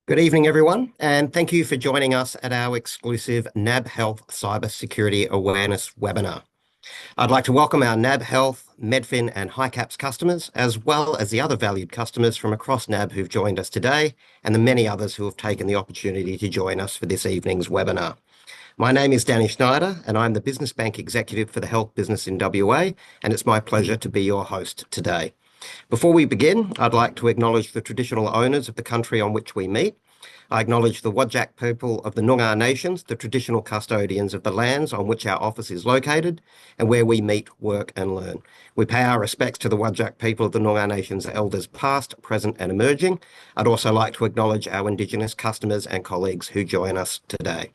Good evening, everyone, and thank you for joining us at our exclusive NAB Health Cybersecurity Awareness webinar. I'd like to welcome our NAB Health, Medfin, and HiCaps customers, as well as the other valued customers from across NAB who've joined us today, and the many others who have taken the opportunity to join us for this evening's webinar. My name is Danny Schneider, and I'm the Business Bank Executive for the health business in WA, and it's my pleasure to be your host today. Before we begin, I'd like to acknowledge the traditional owners of the country on which we meet. I acknowledge the Whadjuk people of the Noongar nations, the traditional custodians of the lands on which our office is located and where we meet, work and learn. We pay our respects to the Whadjuk people of the Noongar nations elders past, present and emerging. I'd also like to acknowledge our Indigenous customers and colleagues who join us today.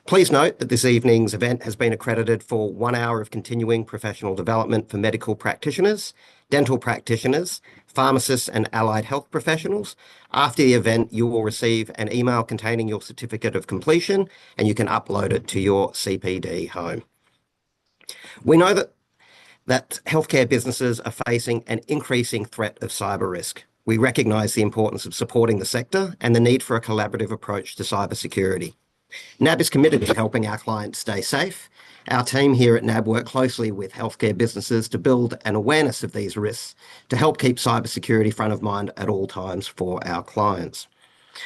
Please note that this evening's event has been accredited for 1 hour of continuing professional development for medical practitioners, dental practitioners, pharmacists and allied health professionals. After the event, you will receive an email containing your certificate of completion and you can upload it to your CPD home. We know that healthcare businesses are facing an increasing threat of cyber risk. We recognise the importance of supporting the sector and the need for a collaborative approach to cybersecurity. NAB is committed to helping our clients stay safe. Our team here at NAB work closely with healthcare businesses to build an awareness of these risks to help keep cybersecurity front of mind at all times for our clients.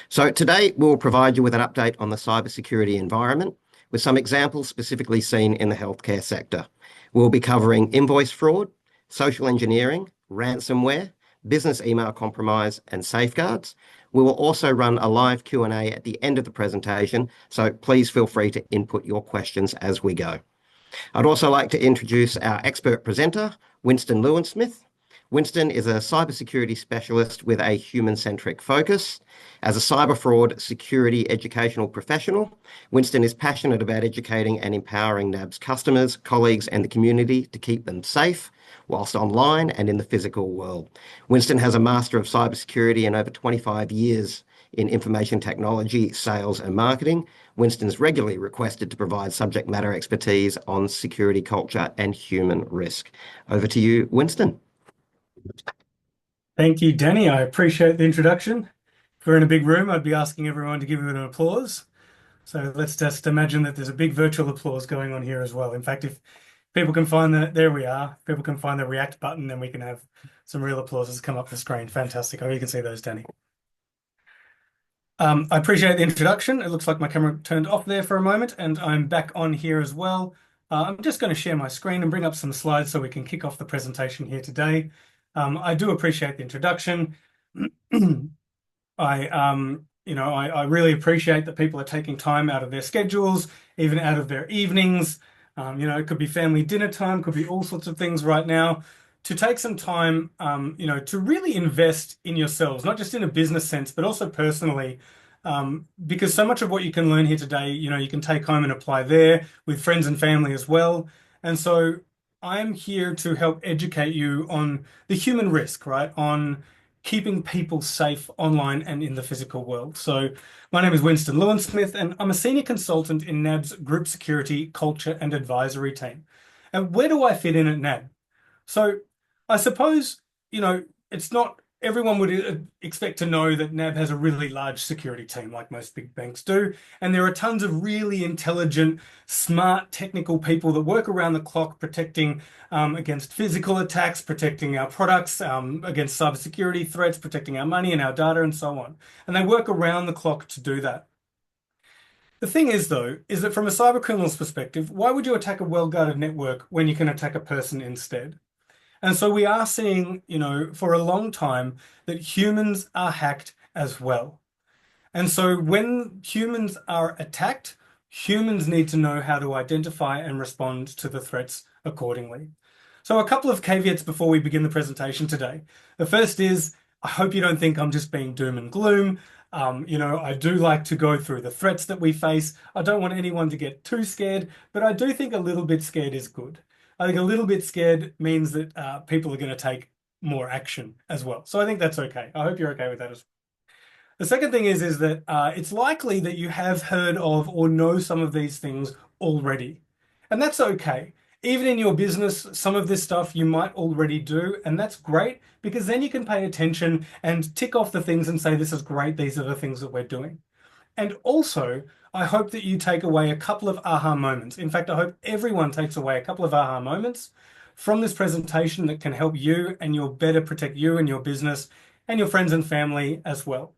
So today we'll provide you with an update on the cybersecurity environment with some examples specifically seen in the healthcare sector. We'll be covering invoice fraud, social engineering, ransomware, business email compromise and safeguards. We will also run a live Q&A at the end of the presentation, so please feel free to input your questions as we go. I'd also like to introduce our expert presenter, Winston Lewin-Smith. Winston is a cybersecurity specialist with a human-centric focus. As a cyber fraud security educational professional, Winston is passionate about educating and empowering NAB's customers, colleagues, and the community to keep them safe whilst online and in the physical world. Winston has a Master of Cybersecurity and over 25 years in information technology, sales, and marketing. Winston's regularly requested to provide subject matter expertise on security culture and human risk. Over to you, Winston. Thank you, Danny. I appreciate the introduction. If we're in a big room, I'd be asking everyone to give it an applause. So let's just imagine that there's a big virtual applause going on here as well. In fact, if people can find there we are. If people can find the react button, then we can have some real applauses come up the screen. Fantastic. I hope you can see those, Danny. I appreciate the introduction. It looks like my camera turned off there for a moment and I'm back on here as well. I'm just going to share my screen and bring up some slides so we can kick off the presentation here today. I do appreciate the introduction. I really appreciate that people are taking time out of their schedules, even out of their evenings. It could be family dinner time, could be all sorts of things right now, to take some time, to really invest in yourselves, not just in a business sense, but also personally, because so much of what you can learn here today, you can take home and apply there with friends and family as well. And so I'm here to help educate you on the human risk, right? On keeping people safe online and in the physical world. So my name is Winston Lewin-Smith and I'm a senior consultant in NAB's Group Security, Culture and Advisory team. And where do I fit in at NAB? So I suppose, it's not everyone would expect to know that NAB has a really large security team like most big banks do. And there are tons of really intelligent, smart, technical people that work around the clock protecting against physical attacks, protecting our products, against cybersecurity threats, protecting our money and our data and so on. And they work around the clock to do that. The thing is, though, is that from a cyber criminal's perspective, why would you attack a well-guarded network when you can attack a person instead? And so we are seeing, for a long time that humans are hacked as well. And so when humans are attacked, humans need to know how to identify and respond to the threats accordingly. So a couple of caveats before we begin the presentation today. The first is, I hope you don't think I'm just being doom and gloom. I do like to go through the threats that we face. I don't want anyone to get too scared, but I do think a little bit scared is good. I think a little bit scared means that people are going to take more action as well. So I think that's okay. I hope you're okay with that as well. The second thing is that it's likely that you have heard of or know some of these things already. And that's okay. Even in your business, some of this stuff you might already do, and that's great because then you can pay attention and tick off the things and say, this is great, these are the things that we're doing. And also, I hope that you take away a couple of aha moments. In fact, I hope everyone takes away a couple of aha moments from this presentation that can help you and you'll better protect you and your business and your friends and family as well.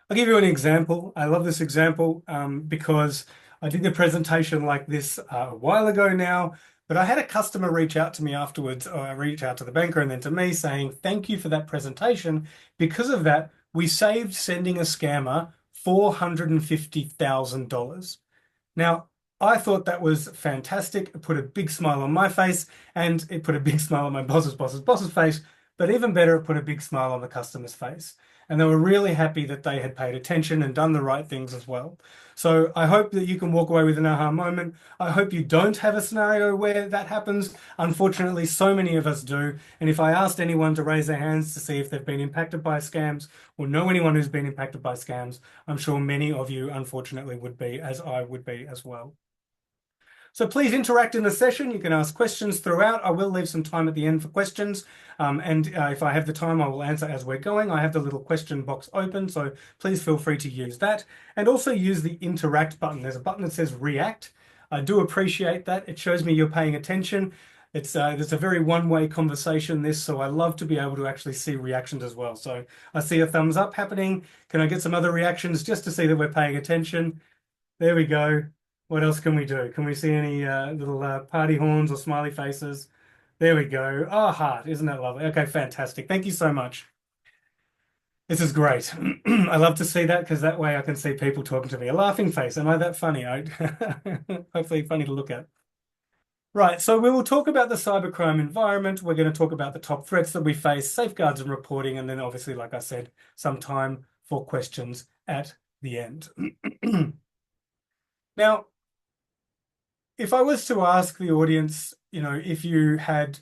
I'll give you an example. I love this example because I did a presentation like this a while ago now, but I had a customer reach out to me afterwards, or reach out to the banker and then to me saying, thank you for that presentation. Because of that, we saved sending a scammer $450,000. Now, I thought that was fantastic. It put a big smile on my face and it put a big smile on my boss's face. But even better, it put a big smile on the customer's face. And they were really happy that they had paid attention and done the right things as well. So I hope that you can walk away with an aha moment. I hope you don't have a scenario where that happens. Unfortunately, so many of us do. And if I asked anyone to raise their hands to see if they've been impacted by scams or know anyone who's been impacted by scams, I'm sure many of you, unfortunately, would be, as I would be as well. So please interact in the session. You can ask questions throughout. I will leave some time at the end for questions. If I have the time, I will answer as we're going. I have the little question box open, so please feel free to use that. And also use the interact button. There's a button that says react. I do appreciate that. It shows me you're paying attention. It's a very one-way conversation, this, so I love to be able to actually see reactions as well. So I see a thumbs up happening. Can I get some other reactions just to see that we're paying attention? There we go. What else can we do? Can we see any little party horns or smiley faces? There we go. Oh, heart. Isn't that lovely? Okay, fantastic. Thank you so much. This is great. I love to see that because that way I can see people talking to me. A laughing face. Am I that funny? Hopefully funny to look at. Right, so we will talk about the cybercrime environment. We're going to talk about the top threats that we face, safeguards and reporting, and then obviously, like I said, some time for questions at the end. Now, if I was to ask the audience, if you had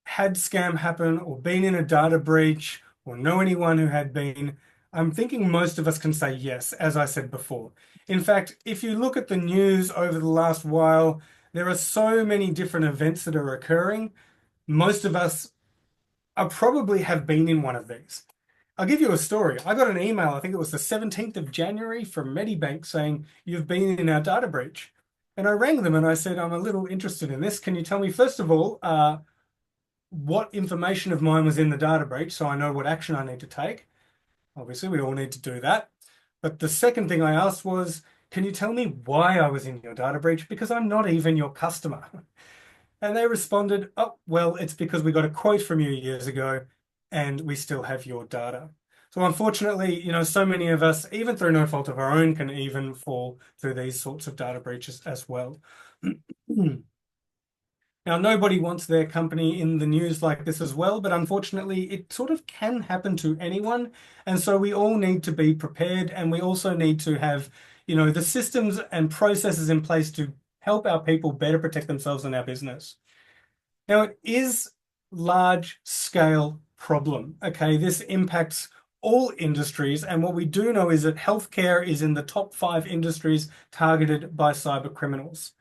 scam happen or been in a data breach or know anyone who had been, I'm thinking most of us can say yes, as I said before. In fact, if you look at the news over the last while, there are so many different events that are occurring. Most of us are probably have been in one of these. I'll give you a story. I got an email, I think it was the 17th of January from Medibank saying, you've been in our data breach. And I rang them and I said, I'm a little interested in this. Can you tell me, first of all, what information of mine was in the data breach so I know what action I need to take? Obviously, we all need to do that. But the second thing I asked was, can you tell me why I was in your data breach? Because I'm not even your customer. And they responded, oh, well, it's because we got a quote from you years ago and we still have your data. So unfortunately, so many of us, even through no fault of our own, can even fall through these sorts of data breaches as well. Now, nobody wants their company in the news like this as well, but unfortunately, it sort of can happen to anyone. And so we all need to be prepared, and we also need to have, the systems and processes in place to help our people better protect themselves and our business. Now, it is large scale problem. Okay, this impacts all industries, and what we do know is that healthcare is in the top 5 industries targeted by cyber criminals,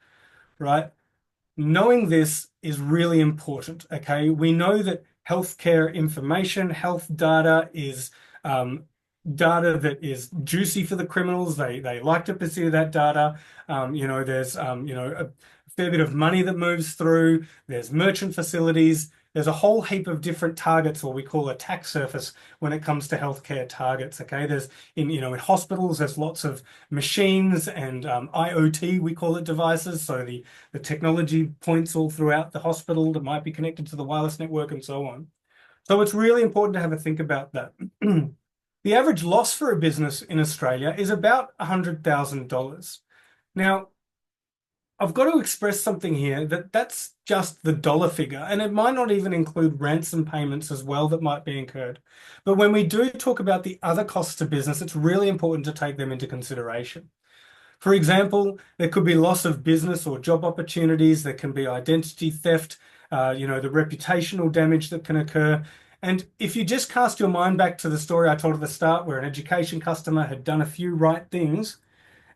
right? Knowing this is really important, okay? We know that healthcare information, health data is data that is juicy for the criminals. They like to pursue that data. There's a fair bit of money that moves through. There's merchant facilities. There's a whole heap of different targets, or we call attack surface, when it comes to healthcare targets. Okay, there's in hospitals, there's lots of machines and IoT, we call it, devices. So the technology points all throughout the hospital that might be connected to the wireless network and so on. So it's really important to have a think about that. The average loss for a business in Australia is about $100,000. Now, I've got to express something here that's just the dollar figure, and it might not even include ransom payments as well that might be incurred. But when we do talk about the other costs to business, it's really important to take them into consideration. For example, there could be loss of business or job opportunities. There can be identity theft, the reputational damage that can occur. And if you just cast your mind back to the story I told at the start, where an education customer had done a few right things,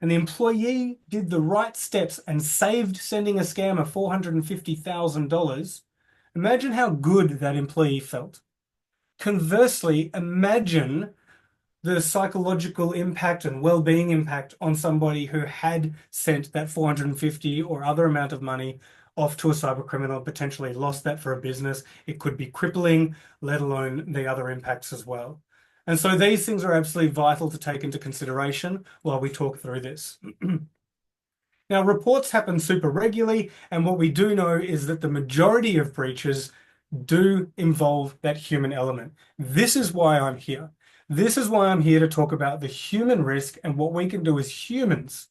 and the employee did the right steps and saved sending a scammer $450,000, imagine how good that employee felt. Conversely, imagine the psychological impact and well-being impact on somebody who had sent that 450 or other amount of money off to a cyber criminal, potentially lost that for a business. It could be crippling, let alone the other impacts as well. And so these things are absolutely vital to take into consideration while we talk through this. Now, reports happen super regularly, and what we do know is that the majority of breaches do involve that human element. This is why I'm here. This is why I'm here to talk about the human risk and what we can do as humans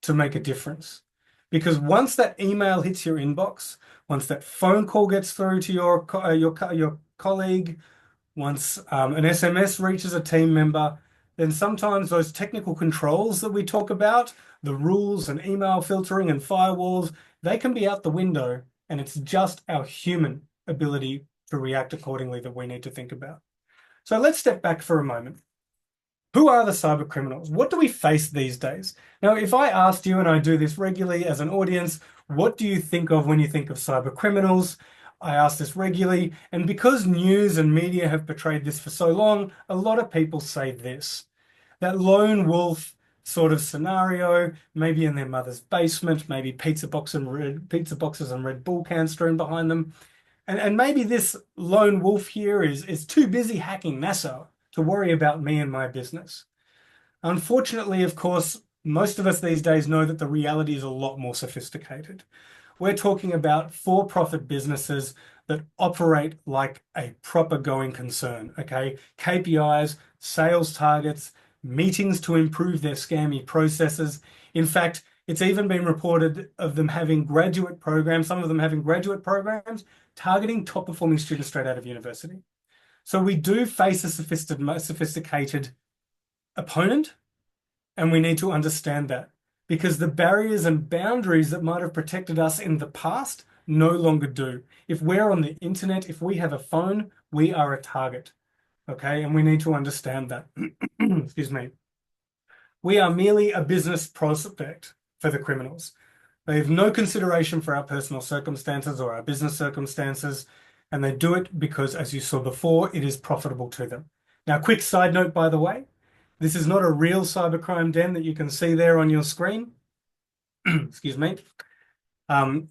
to make a difference. Because once that email hits your inbox, once that phone call gets through to your colleague, once an SMS reaches a team member, then sometimes those technical controls that we talk about, the rules and email filtering and firewalls, they can be out the window, and it's just our human ability to react accordingly that we need to think about. So let's step back for a moment. Who are the cyber criminals? What do we face these days? Now, if I asked you, and I do this regularly as an audience, what do you think of when you think of cyber criminals? I ask this regularly, and because news and media have portrayed this for so long, a lot of people say this. That lone wolf sort of scenario, maybe in their mother's basement, maybe pizza boxes and Red Bull cans strewn behind them. And maybe this lone wolf here is too busy hacking NASA to worry about me and my business. Unfortunately, of course, most of us these days know that the reality is a lot more sophisticated. We're talking about for-profit businesses that operate like a proper going concern, okay? KPIs, sales targets, meetings to improve their scammy processes. In fact, it's even been reported of them having graduate programs, some of them having graduate programs targeting top performing students straight out of university. So we do face a sophisticated opponent, and we need to understand that because the barriers and boundaries that might have protected us in the past no longer do. If we're on the internet, if we have a phone, we are a target, okay? And we need to understand that. Excuse me. We are merely a business prospect for the criminals. They have no consideration for our personal circumstances or our business circumstances, and they do it because, as you saw before, it is profitable to them. Now, quick side note, by the way, this is not a real cybercrime den that you can see there on your screen. Excuse me.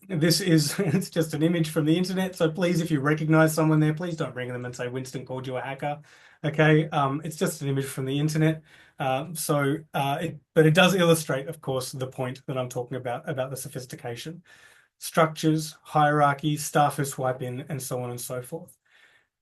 This is it's just an image from the internet. So please, if you recognize someone there, please don't ring them and say Winston called you a hacker. Okay, it's just an image from the internet. But it does illustrate, of course, the point that I'm talking about the sophistication. Structures, hierarchy, staff who swipe in, and so on and so forth.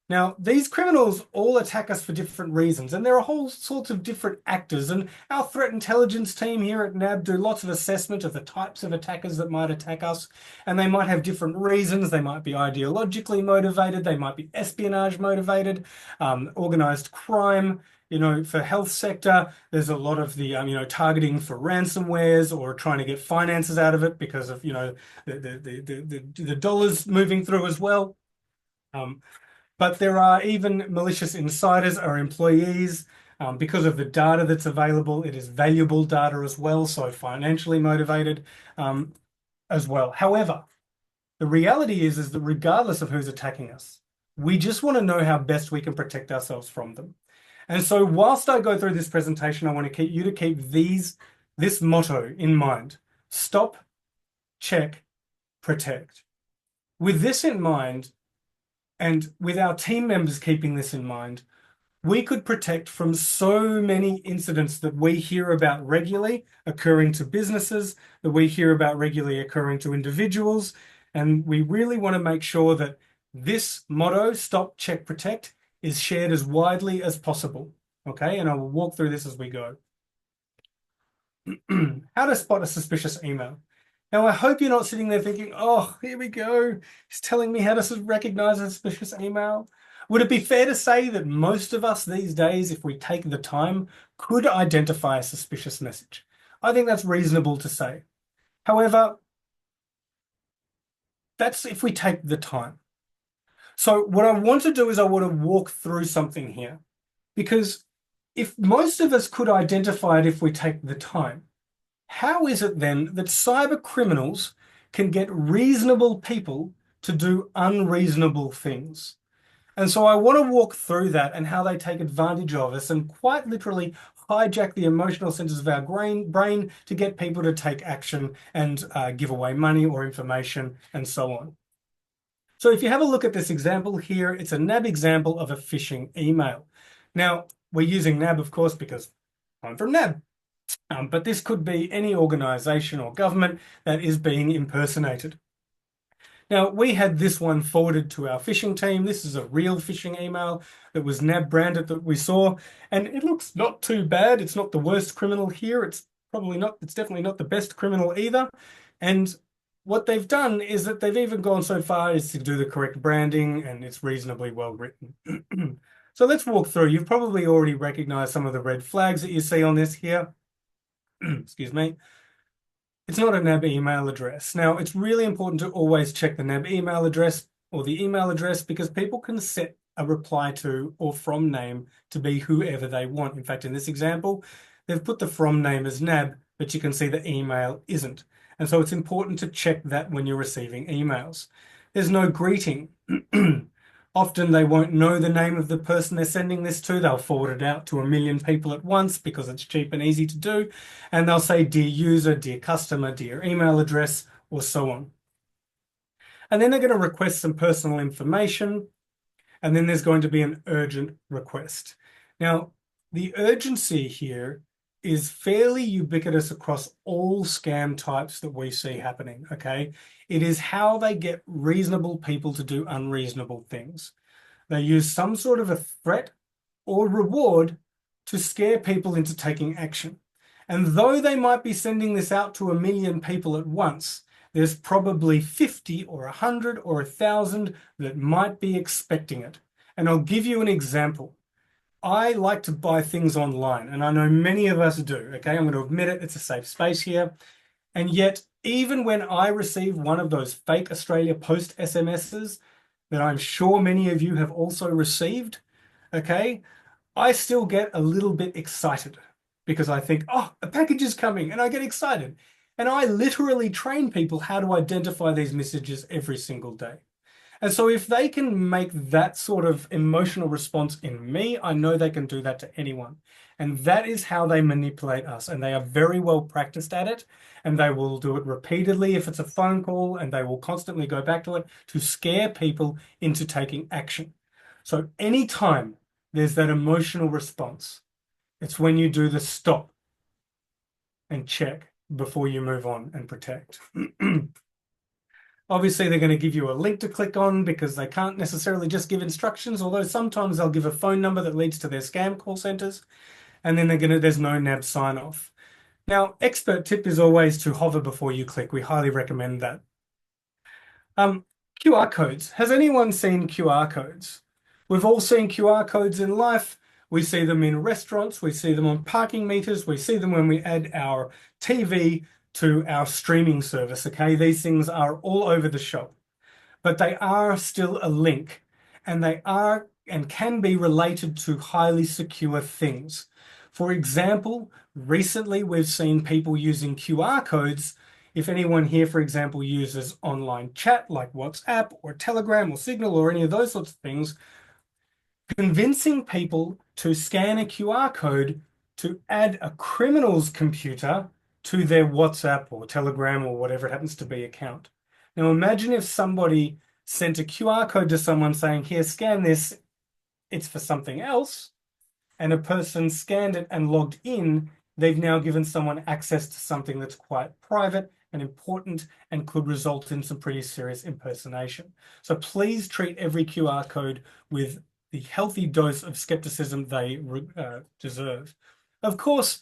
Now, these criminals all attack us for different reasons, and there are whole sorts of different actors, and our threat intelligence team here at NAB do lots of assessment of the types of attackers that might attack us, and they might have different reasons. They might be ideologically motivated, they might be espionage motivated, organized crime. You know, for health sector, there's a lot of the targeting for ransomwares or trying to get finances out of it because of the dollars moving through as well. But there are even malicious insiders or employees because of the data that's available. It is valuable data as well, so financially motivated as well. However, the reality is that regardless of who's attacking us, we just want to know how best we can protect ourselves from them. And so whilst I go through this presentation, I want to keep this motto in mind: stop, check, protect. With this in mind, and with our team members keeping this in mind, we could protect from so many incidents that we hear about regularly occurring to businesses, that we hear about regularly occurring to individuals. And we really want to make sure that this motto, stop, check, protect, is shared as widely as possible. Okay, and I will walk through this as we go. How to spot a suspicious email. Now, I hope you're not sitting there thinking, oh, here we go. He's telling me how to recognize a suspicious email. Would it be fair to say that most of us these days, if we take the time, could identify a suspicious message? I think that's reasonable to say. However, that's if we take the time. So what I want to do is I want to walk through something here, because if most of us could identify it if we take the time, how is it then that cyber criminals can get reasonable people to do unreasonable things? And so I want to walk through that and how they take advantage of us and quite literally hijack the emotional centers of our brain to get people to take action and give away money or information and so on. So if you have a look at this example here, it's a NAB example of a phishing email. Now, we're using NAB, of course, because I'm from NAB. But this could be any organization or government that is being impersonated. Now, we had this one forwarded to our phishing team. This is a real phishing email that was NAB branded that we saw, and it looks not too bad. It's not the worst criminal here. It's definitely not the best criminal either. And what they've done is that they've even gone so far as to do the correct branding, and it's reasonably well written. So let's walk through. You've probably already recognized some of the red flags that you see on this here. Excuse me. It's not a NAB email address. Now, it's really important to always check the NAB email address or the email address because people can set a reply to or from name to be whoever they want. In fact, in this example, they've put the from name as NAB, but you can see the email isn't. And so it's important to check that when you're receiving emails. There's no greeting. Often they won't know the name of the person they're sending this to. They'll forward it out to a million people at once because it's cheap and easy to do. And they'll say, dear user, dear customer, dear email address, or so on. And then they're going to request some personal information. And then there's going to be an urgent request. Now, the urgency here is fairly ubiquitous across all scam types that we see happening, okay? It is how they get reasonable people to do unreasonable things. They use some sort of a threat or reward to scare people into taking action. And though they might be sending this out to a million people at once, there's probably 50 or 100 or 1,000 that might be expecting it. And I'll give you an example. I like to buy things online, and I know many of us do, okay? I'm going to admit it, it's a safe space here. And yet, even when I receive one of those fake Australia Post SMSs that I'm sure many of you have also received, okay, I still get a little bit excited because I think, oh, a package is coming, and I get excited. And I literally train people how to identify these messages every single day. And so if they can make that sort of emotional response in me, I know they can do that to anyone. And that is how they manipulate us. And they are very well practiced at it. And they will do it repeatedly if it's a phone call, and they will constantly go back to it to scare people into taking action. So anytime there's that emotional response, it's when you do the stop and check before you move on and protect. Obviously, they're going to give you a link to click on because they can't necessarily just give instructions, although sometimes they'll give a phone number that leads to their scam call centers. And then there's no NAB sign off. Now, expert tip is always to hover before you click. We highly recommend that. QR codes. Has anyone seen QR codes? We've all seen QR codes in life. We see them in restaurants. We see them on parking meters. We see them when we add our TV to our streaming service, okay? These things are all over the shop, but they are still a link, and they are and can be related to highly secure things. For example, recently we've seen people using QR codes. If anyone here, for example, uses online chat like WhatsApp or Telegram or Signal or any of those sorts of things, convincing people to scan a QR code to add a criminal's computer to their WhatsApp or Telegram or whatever it happens to be account. Now imagine if somebody sent a QR code to someone saying, here, scan this, it's for something else, and a person scanned it and logged in, they've now given someone access to something that's quite private and important and could result in some pretty serious impersonation. So please treat every QR code with the healthy dose of skepticism they deserve. Of course,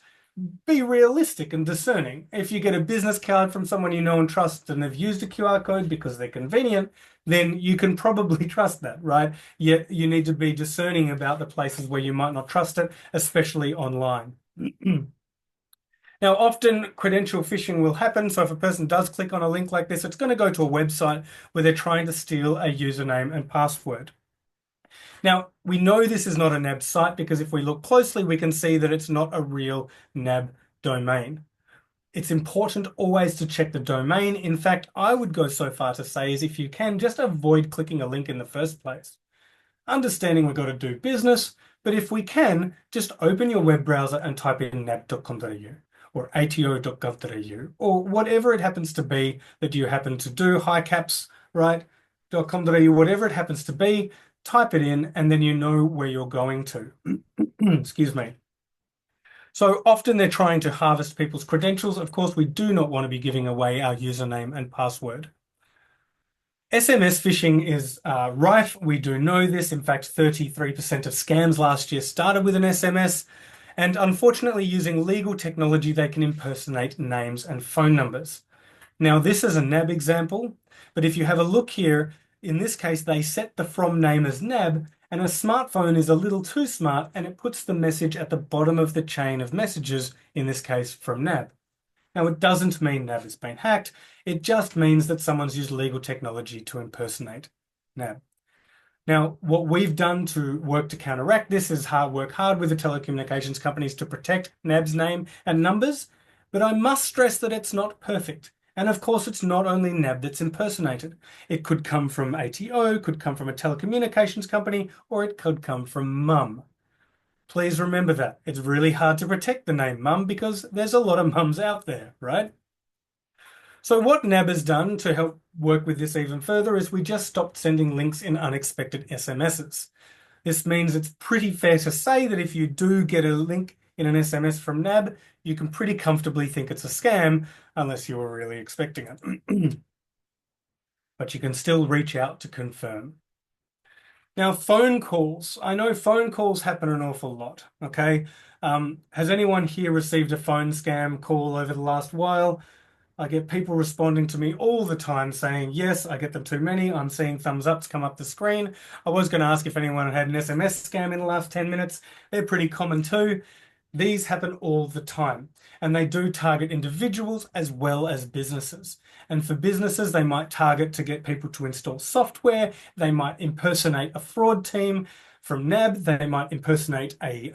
be realistic and discerning. If you get a business card from someone you know and trust and they've used a QR code because they're convenient, then you can probably trust that, right? Yet you need to be discerning about the places where you might not trust it, especially online. Now, often credential phishing will happen. So if a person does click on a link like this, it's going to go to a website where they're trying to steal a username and password. Now, we know this is not a NAB site because if we look closely, we can see that it's not a real NAB domain. It's important always to check the domain. In fact, I would go so far to say is if you can, just avoid clicking a link in the first place. Understanding we've got to do business, but if we can, just open your web browser and type in nab.com.au or ato.gov.au or whatever it happens to be that you happen to do, high caps, right? .com.au, whatever it happens to be, type it in and then you know where you're going to. Excuse me. So often they're trying to harvest people's credentials. Of course, we do not want to be giving away our username and password. SMS phishing is rife. We do know this. In fact, 33% of scams last year started with an SMS. And unfortunately, using legal technology, they can impersonate names and phone numbers. Now, this is a NAB example, but if you have a look here, in this case, they set the from name as NAB, and a smartphone is a little too smart, and it puts the message at the bottom of the chain of messages, in this case, from NAB. Now, it doesn't mean NAB has been hacked. It just means that someone's used legal technology to impersonate NAB. Now, what we've done to work to counteract this is work hard with the telecommunications companies to protect NAB's name and numbers, but I must stress that it's not perfect. And of course, it's not only NAB that's impersonated. It could come from ATO, could come from a telecommunications company, or it could come from Mum. Please remember that. It's really hard to protect the name Mum because there's a lot of mums out there, right? So what NAB has done to help work with this even further is we just stopped sending links in unexpected SMSs. This means it's pretty fair to say that if you do get a link in an SMS from NAB, you can pretty comfortably think it's a scam unless you were really expecting it. But you can still reach out to confirm. Now, phone calls. I know phone calls happen an awful lot, okay? Has anyone here received a phone scam call over the last while? I get people responding to me all the time saying, yes, I get them too many. I'm seeing thumbs ups come up the screen. I was going to ask if anyone had an SMS scam in the last 10 minutes. They're pretty common too. These happen all the time, and they do target individuals as well as businesses. And for businesses, they might target to get people to install software. They might impersonate a fraud team from NAB. They might impersonate a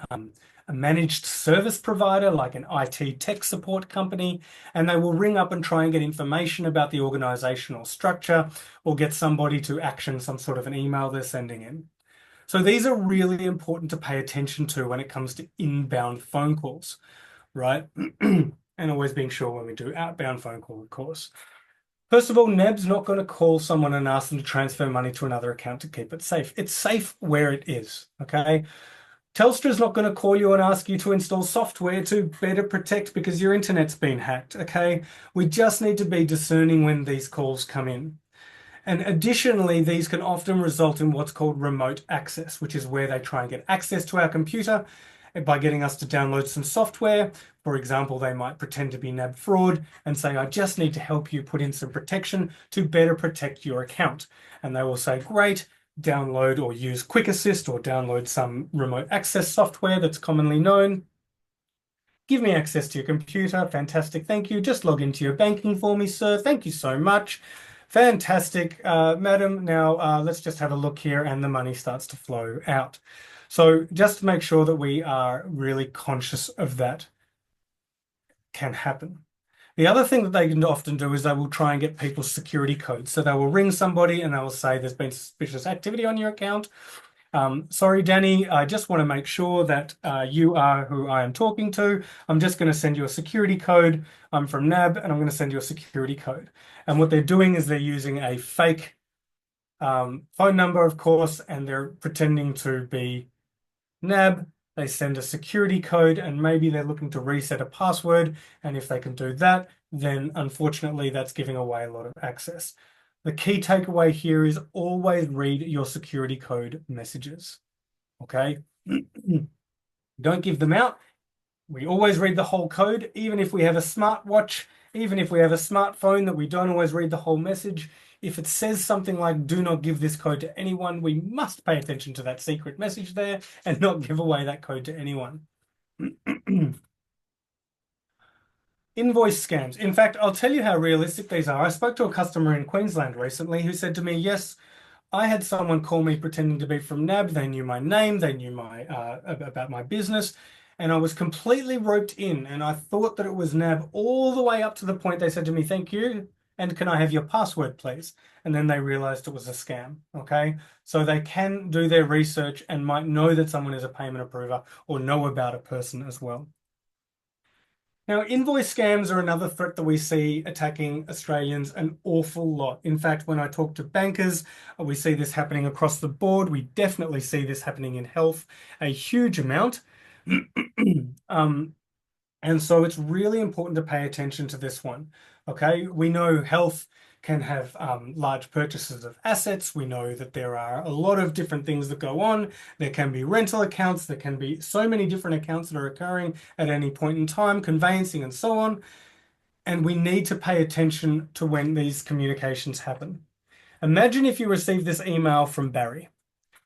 managed service provider like an IT tech support company, and they will ring up and try and get information about the organizational structure or get somebody to action some sort of an email they're sending in. So these are really important to pay attention to when it comes to inbound phone calls, right? And always being sure when we do outbound phone call, of course. First of all, NAB's not going to call someone and ask them to transfer money to another account to keep it safe. It's safe where it is, okay? Telstra's not going to call you and ask you to install software to better protect because your internet's been hacked, okay? We just need to be discerning when these calls come in. And additionally, these can often result in what's called remote access, which is where they try and get access to our computer by getting us to download some software. For example, they might pretend to be NAB fraud and say, I just need to help you put in some protection to better protect your account. And they will say, great, download or use Quick Assist or download some remote access software that's commonly known. Give me access to your computer. Fantastic. Thank you. Just log into your banking for me, sir. Thank you so much. Fantastic, madam. Now let's just have a look here and the money starts to flow out. So just to make sure that we are really conscious of that can happen. The other thing that they can often do is they will try and get people's security codes. So they will ring somebody and they will say there's been suspicious activity on your account. Sorry, Danny, I just want to make sure that you are who I am talking to. I'm just going to send you a security code. I'm from NAB and I'm going to send you a security code. And what they're doing is they're using a fake phone number, of course, and they're pretending to be NAB. They send a security code and maybe they're looking to reset a password. And if they can do that, then unfortunately that's giving away a lot of access. The key takeaway here is always read your security code messages, okay? Don't give them out. We always read the whole code, even if we have a smartwatch, even if we have a smartphone that we don't always read the whole message. If it says something like, do not give this code to anyone, we must pay attention to that secret message there and not give away that code to anyone. Invoice scams. In fact, I'll tell you how realistic these are. I spoke to a customer in Queensland recently who said to me, yes, I had someone call me pretending to be from NAB. They knew my name. They knew about my business. and I was completely roped in, and I thought that it was NAB all the way up to the point they said to me, "Thank you, and can I have your password, please?" And then they realized it was a scam. Okay, so they can do their research and might know that someone is a payment approver or know about a person as well. Now, invoice scams are another threat that we see attacking Australians an awful lot. In fact, when I talk to bankers, we see this happening across the board. We definitely see this happening in health a huge amount. Um, and so it's really important to pay attention to this one. Okay, we know health can have large purchases of assets. We know that there are a lot of different things that go on. There can be rental accounts. There can be so many different accounts that are occurring at any point in time, conveyancing and so on. And we need to pay attention to when these communications happen. Imagine if you received this email from Barry.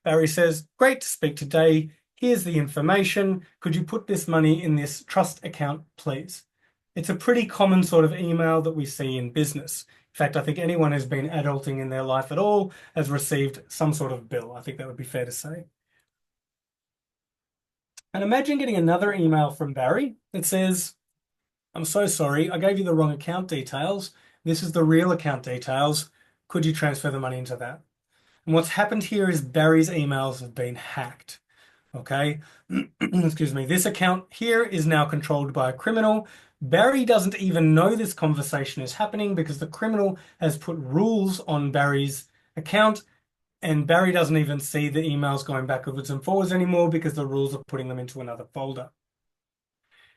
Barry says, "Great to speak today. Here's the information. Could you put this money in this trust account, please?" It's a pretty common sort of email that we see in business. In fact, I think anyone who's been adulting in their life at all has received some sort of bill. I think that would be fair to say. And imagine getting another email from Barry that says, "I'm so sorry, I gave you the wrong account details. This is the real account details. Could you transfer the money into that?" And what's happened here is Barry's emails have been hacked. Okay, excuse me. This account here is now controlled by a criminal. Barry doesn't even know this conversation is happening because the criminal has put rules on Barry's account, and Barry doesn't even see the emails going backwards and forwards anymore because the rules are putting them into another folder.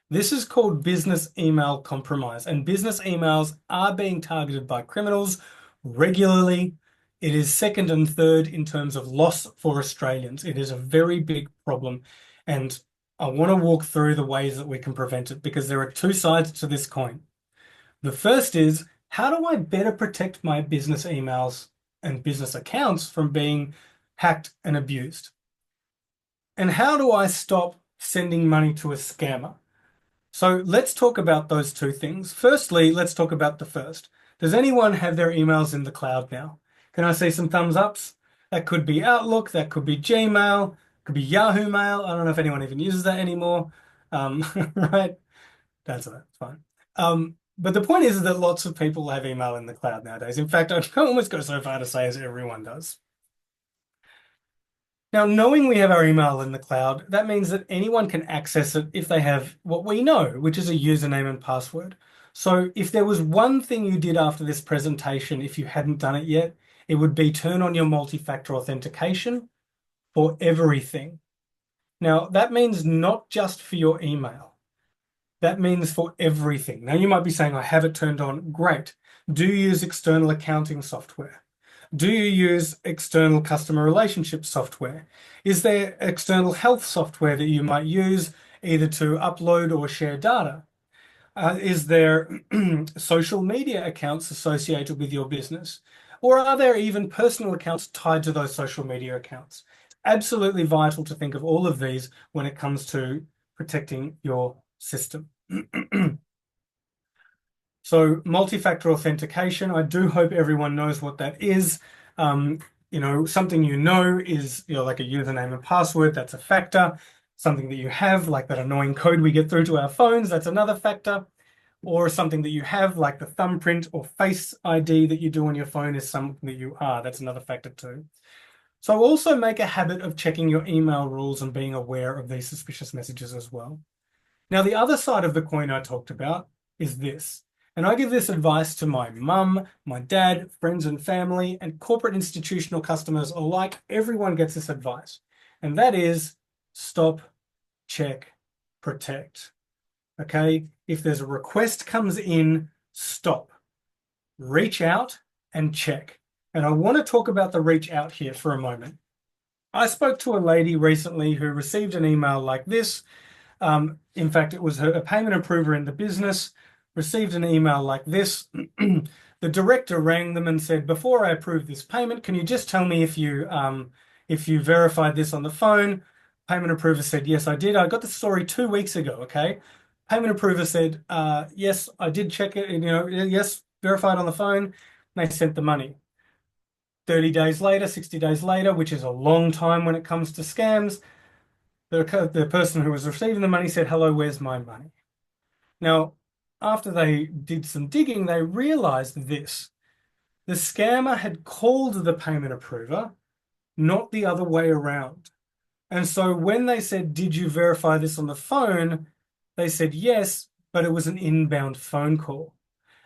This is called business email compromise, and business emails are being targeted by criminals regularly. It is second and third in terms of loss for Australians. It is a very big problem, and I want to walk through the ways that we can prevent it because there are two sides to this coin. The first is, how do I better protect my business emails and business accounts from being hacked and abused? And how do I stop sending money to a scammer? So let's talk about those two things. Firstly, let's talk about the first. Does anyone have their emails in the cloud now? Can I see some thumbs ups? That could be Outlook, that could be Gmail, could be Yahoo Mail. I don't know if anyone even uses that anymore. Right? That's fine. But the point is that lots of people have email in the cloud nowadays. In fact, I'd almost go so far to say as everyone does. Now, knowing we have our email in the cloud, that means that anyone can access it if they have what we know, which is a username and password. So if there was one thing you did after this presentation, if you hadn't done it yet, it would be turn on your multi-factor authentication for everything. Now, that means not just for your email. That means for everything. Now, you might be saying, "I have it turned on." Great. Do you use external accounting software? Do you use external customer relationship software? Is there external health software that you might use either to upload or share data? Is there social media accounts associated with your business? Or are there even personal accounts tied to those social media accounts? It's absolutely vital to think of all of these when it comes to protecting your system. So multi-factor authentication, I do hope everyone knows what that is. Something is, like a username and password, that's a factor. Something that you have, like that annoying code we get through to our phones, that's another factor. Or something that you have, like the thumbprint or face ID that you do on your phone is something that you are. That's another factor too. So also make a habit of checking your email rules and being aware of these suspicious messages as well. Now, the other side of the coin I talked about is this. And I give this advice to my mum, my dad, friends and family, and corporate institutional customers alike. Everyone gets this advice. And that is stop, check, protect. Okay? If there's a request comes in, stop. Reach out and check. And I want to talk about the reach out here for a moment. I spoke to a lady recently who received an email like this. In fact, it was a payment approver in the business, received an email like this. The director rang them and said, "Before I approve this payment, can you just tell me if you verified this on the phone?" Payment approver said, "Yes, I did. I got the story 2 weeks ago." Okay. Payment approver said, "Yes, I did check it. Yes, verified on the phone." They sent the money. 30 days later, 60 days later, which is a long time when it comes to scams, the person who was receiving the money said, "Hello, where's my money?" Now, after they did some digging, they realized this. The scammer had called the payment approver, not the other way around. And so when they said, "Did you verify this on the phone?" they said yes, but it was an inbound phone call.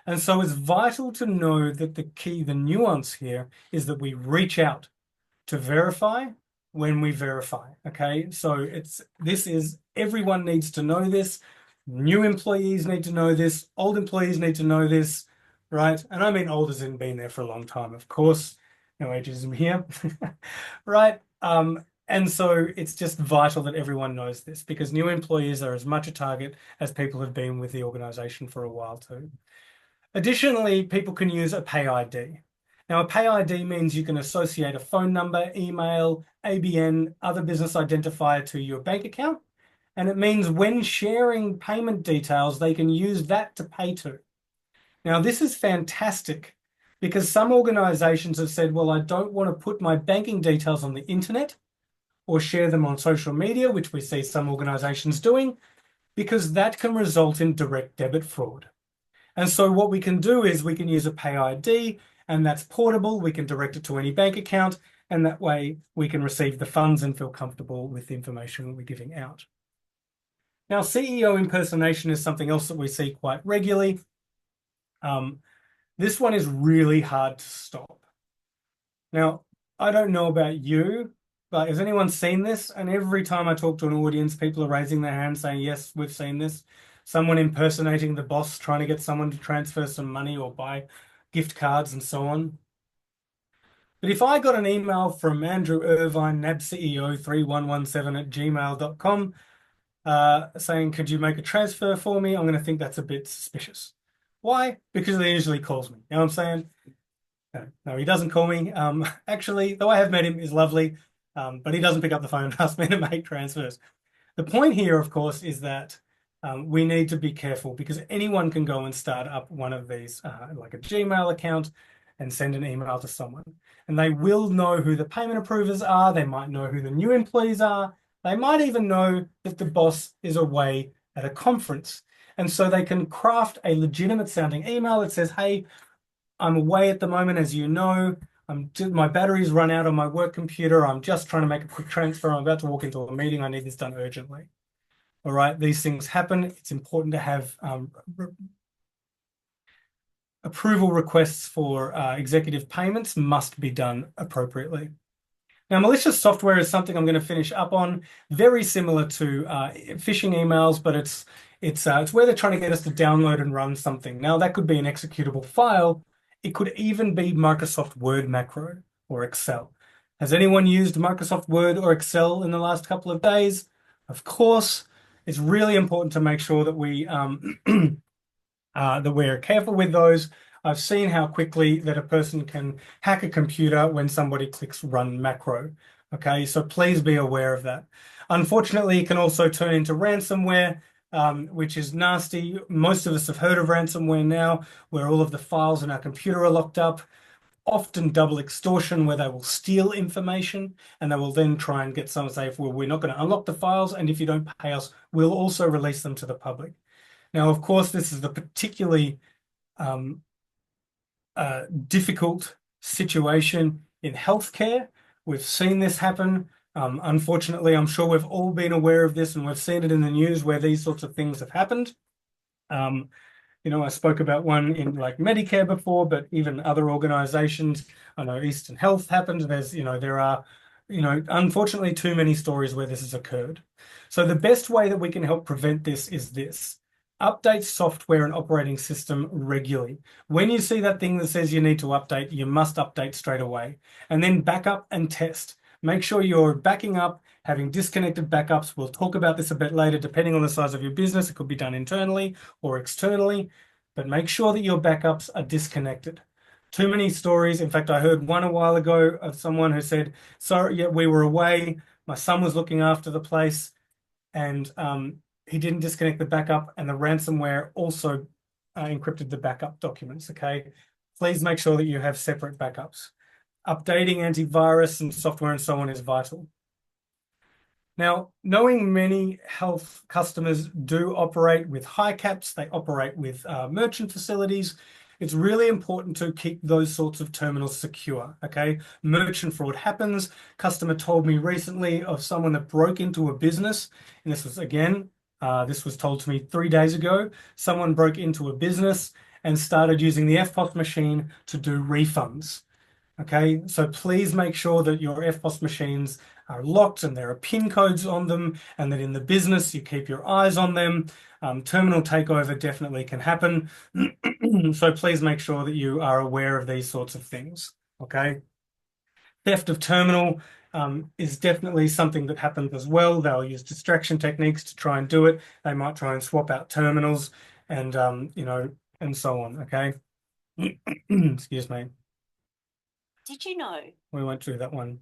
And so it's vital to know that the nuance here is that we reach out to verify when we verify. Okay. So everyone needs to know this. New employees need to know this. Old employees need to know this, right? And I mean old as in been there for a long time, of course. No ageism here, right? And so it's just vital that everyone knows this because new employees are as much a target as people have been with the organization for a while too. Additionally, people can use a Pay ID. Now, a Pay ID means you can associate a phone number, email, ABN, other business identifier to your bank account. And it means when sharing payment details, they can use that to pay to. Now, this is fantastic because some organizations have said, well, I don't want to put my banking details on the internet or share them on social media, which we see some organizations doing, because that can result in direct debit fraud. And so what we can do is we can use a Pay ID, and that's portable. We can direct it to any bank account, and that way we can receive the funds and feel comfortable with the information we're giving out. Now, CEO impersonation is something else that we see quite regularly. This one is really hard to stop. Now, I don't know about you, but has anyone seen this? And every time I talk to an audience, people are raising their hands saying, yes, we've seen this. Someone impersonating the boss, trying to get someone to transfer some money or buy gift cards and so on. But if I got an email from Andrew Irvine, NAB CEO 3117 @gmail.com, saying, could you make a transfer for me? I'm going to think that's a bit suspicious. Why? Because he usually calls me. You know what I'm saying? No, he doesn't call me. Actually, though I have met him, is lovely, but he doesn't pick up the phone and ask me to make transfers. The point here, of course, is that we need to be careful because anyone can go and start up one of these, like a Gmail account, and send an email to someone. And they will know who the payment approvers are. They might know who the new employees are. They might even know that the boss is away at a conference. And so they can craft a legitimate sounding email that says, hey, I'm away at the moment, as you know. My batteries run out on my work computer. I'm just trying to make a quick transfer. I'm about to walk into a meeting. I need this done urgently. All right, these things happen. It's important to have approval requests for executive payments must be done appropriately. Now, malicious software is something I'm going to finish up on. Very similar to phishing emails, but it's where they're trying to get us to download and run something. Now, that could be an executable file. It could even be Microsoft Word macro or Excel. Has anyone used Microsoft Word or Excel in the last couple of days? Of course, it's really important to make sure that we're careful with those. I've seen how quickly that a person can hack a computer when somebody clicks run macro. Okay, so please be aware of that. Unfortunately, it can also turn into ransomware, which is nasty. Most of us have heard of ransomware now, where all of the files in our computer are locked up. Often double extortion, where they will steal information and they will then try and get someone to say, well, we're not going to unlock the files, and if you don't pay us, we'll also release them to the public. Now, of course, this is the particularly difficult situation in healthcare. We've seen this happen. Unfortunately, I'm sure we've all been aware of this and we've seen it in the news where these sorts of things have happened. I spoke about one in like Medicare before, but even other organizations. I know Eastern Health happened. There are, unfortunately too many stories where this has occurred. So the best way that we can help prevent this is this. Update software and operating system regularly. When you see that thing that says you need to update, you must update straight away. And then back up and test. Make sure you're backing up, having disconnected backups. We'll talk about this a bit later, depending on the size of your business. It could be done internally or externally, but make sure that your backups are disconnected. Too many stories. In fact, I heard one a while ago of someone who said, sorry, yeah, we were away. My son was looking after the place and he didn't disconnect the backup and the ransomware also encrypted the backup documents, okay? Please make sure that you have separate backups. Updating antivirus and software and so on is vital. Now, knowing many health customers do operate with high caps, they operate with merchant facilities, it's really important to keep those sorts of terminals secure, okay? Merchant fraud happens. Customer told me recently of someone that broke into a business, and this was, again, this was told to me 3 days ago. Someone broke into a business and started using the FPOS machine to do refunds. Okay, so please make sure that your FPOS machines are locked and there are PIN codes on them, and that in the business you keep your eyes on them. Terminal takeover definitely can happen. So please make sure that you are aware of these sorts of things. Okay, theft of terminal is definitely something that happens as well. They'll use distraction techniques to try and do it. They might try and swap out terminals and, and so on. Okay, excuse me. Did you know? We went through that one.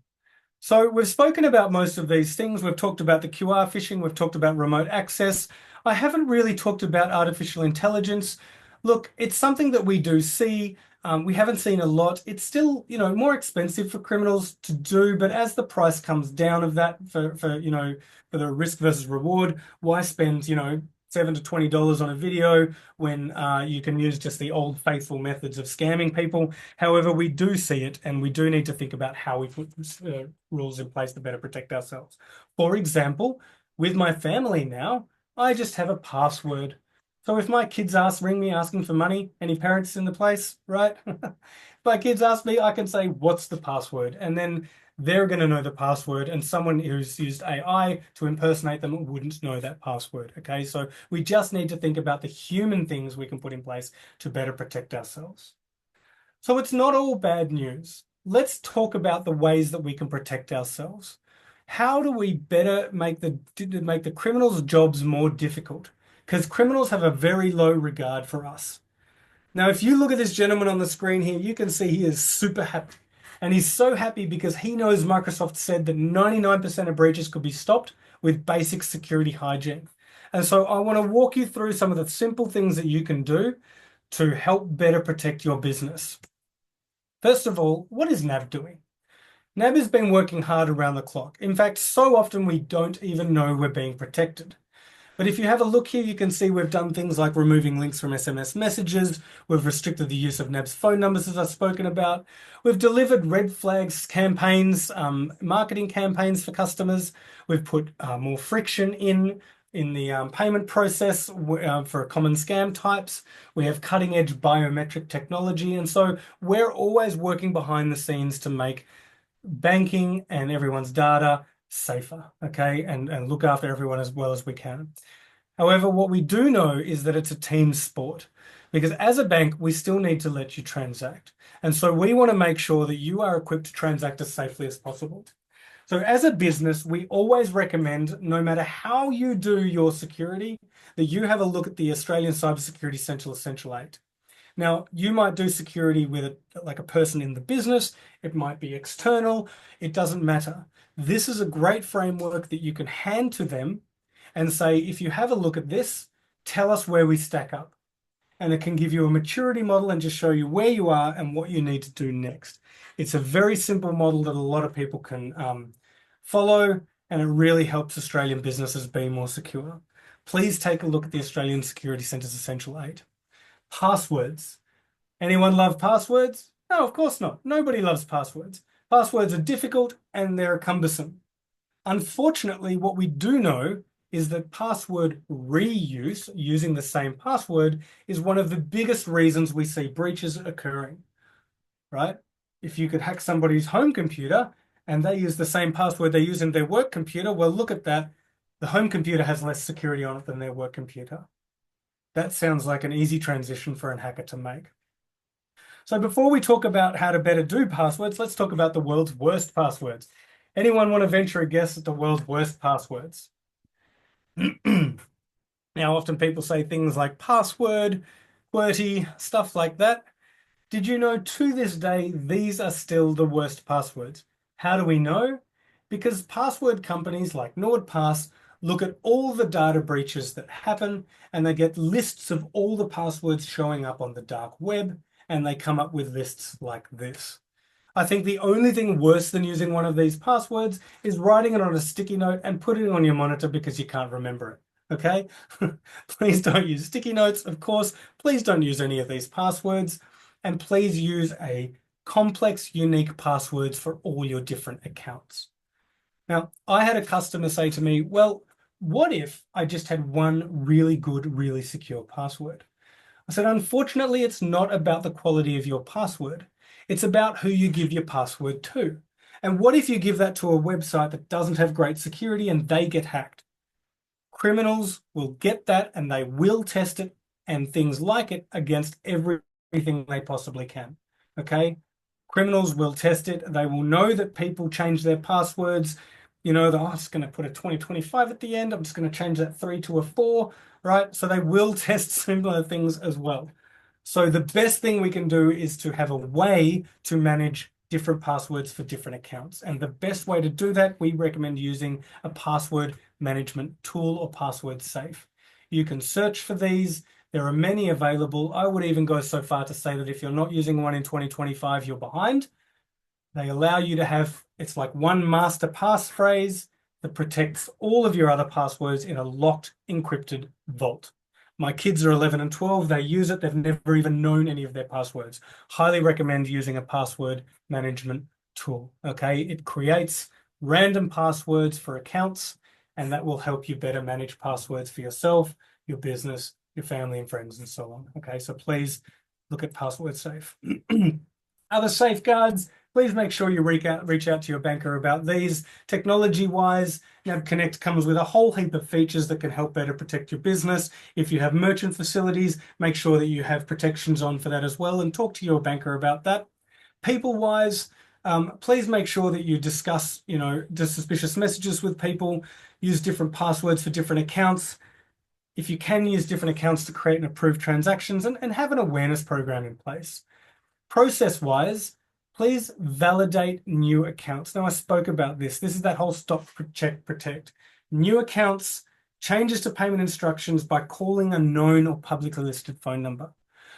So we've spoken about most of these things. We've talked about the QR phishing. We've talked about remote access. I haven't really talked about artificial intelligence. Look, it's something that we do see. We haven't seen a lot. It's still, more expensive for criminals to do, but as the price comes down of that for the risk versus reward, why spend, $7 to $20 on a video when you can use just the old faithful methods of scamming people. However, we do see it, and we do need to think about how we put rules in place to better protect ourselves. For example, with my family now, I just have a password. So if my kids ring me asking for money, any parents in the place, right? If my kids ask me, I can say, what's the password? And then they're going to know the password, and someone who's used AI to impersonate them wouldn't know that password. Okay, so we just need to think about the human things we can put in place to better protect ourselves. So it's not all bad news. Let's talk about the ways that we can protect ourselves. How do we better make the criminals' jobs more difficult? Because criminals have a very low regard for us. Now, if you look at this gentleman on the screen here, you can see he is super happy. And he's so happy because he knows Microsoft said that 99% of breaches could be stopped with basic security hygiene. And so I want to walk you through some of the simple things that you can do to help better protect your business. First of all, what is NAB doing? NAB has been working hard around the clock. In fact, so often we don't even know we're being protected. But if you have a look here, you can see we've done things like removing links from SMS messages. We've restricted the use of NAB's phone numbers, as I've spoken about. We've delivered red flags campaigns, marketing campaigns for customers. We've put more friction in the payment process for common scam types. We have cutting edge biometric technology. And so we're always working behind the scenes to make banking and everyone's data safer, okay, and look after everyone as well as we can. However, what we do know is that it's a team sport, because as a bank, we still need to let you transact. And so we want to make sure that you are equipped to transact as safely as possible. So as a business, we always recommend, no matter how you do your security, that you have a look at the Australian Cybersecurity Essential 8. Now, you might do security with like a person in the business. It might be external. It doesn't matter. This is a great framework that you can hand to them and say, if you have a look at this, tell us where we stack up. And it can give you a maturity model and just show you where you are and what you need to do next. It's a very simple model that a lot of people can follow, and it really helps Australian businesses be more secure. Please take a look at the Australian Security Centre's Essential 8. Passwords. Anyone love passwords? No, of course not. Nobody loves passwords. Passwords are difficult and they're cumbersome. Unfortunately, what we do know is that password reuse, using the same password, is one of the biggest reasons we see breaches occurring, right? If you could hack somebody's home computer and they use the same password they use in their work computer, well, look at that. The home computer has less security on it than their work computer. That sounds like an easy transition for a hacker to make. So before we talk about how to better do passwords, let's talk about the world's worst passwords. Anyone want to venture a guess at the world's worst passwords? Now, often people say things like password, QWERTY, stuff like that. Did you know to this day, these are still the worst passwords? How do we know? Because password companies like NordPass look at all the data breaches that happen, and they get lists of all the passwords showing up on the dark web, and they come up with lists like this. I think the only thing worse than using one of these passwords is writing it on a sticky note and putting it on your monitor because you can't remember it. Okay? Please don't use sticky notes, of course. Please don't use any of these passwords. And please use a complex, unique passwords for all your different accounts. Now, I had a customer say to me, well, what if I just had one really good, really secure password? I said, unfortunately, it's not about the quality of your password. It's about who you give your password to. And what if you give that to a website that doesn't have great security and they get hacked? Criminals will get that and they will test it and things like it against everything they possibly can. Okay? Criminals will test it. They will know that people change their passwords. You know, I'm just going to put a 2025 at the end. I'm just going to change that 3 to a 4, right? So they will test similar things as well. So the best thing we can do is to have a way to manage different passwords for different accounts. And the best way to do that, we recommend using a password management tool or password safe. You can search for these. There are many available. I would even go so far to say that if you're not using one in 2025, you're behind. They allow you to have, it's like one master passphrase that protects all of your other passwords in a locked, encrypted vault. My kids are 11 and 12. They use it. They've never even known any of their passwords. Highly recommend using a password management tool. Okay. It creates random passwords for accounts, and that will help you better manage passwords for yourself, your business, your family and friends, and so on. Okay. So please look at password safe. Other safeguards, please make sure you reach out to your banker about these. Technology-wise, NAB Connect comes with a whole heap of features that can help better protect your business. If you have merchant facilities, make sure that you have protections on for that as well, and talk to your banker about that. People-wise, please make sure that you discuss, the suspicious messages with people, use different passwords for different accounts. If you can use different accounts to create and approve transactions, and have an awareness program in place. Process-wise, please validate new accounts. Now, I spoke about this. This is that whole stop, check, protect. New accounts, changes to payment instructions by calling a known or publicly listed phone number.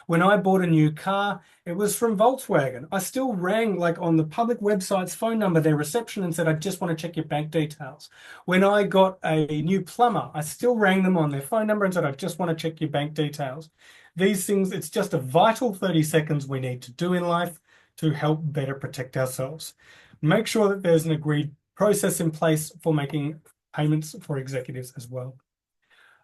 When I bought a new car, it was from Volkswagen. I still rang on the public website's phone number, their reception, and said, I just want to check your bank details. When I got a new plumber, I still rang them on their phone number and said, I just want to check your bank details. These things, it's just a vital 30 seconds we need to do in life to help better protect ourselves. Make sure that there's an agreed process in place for making payments for executives as well.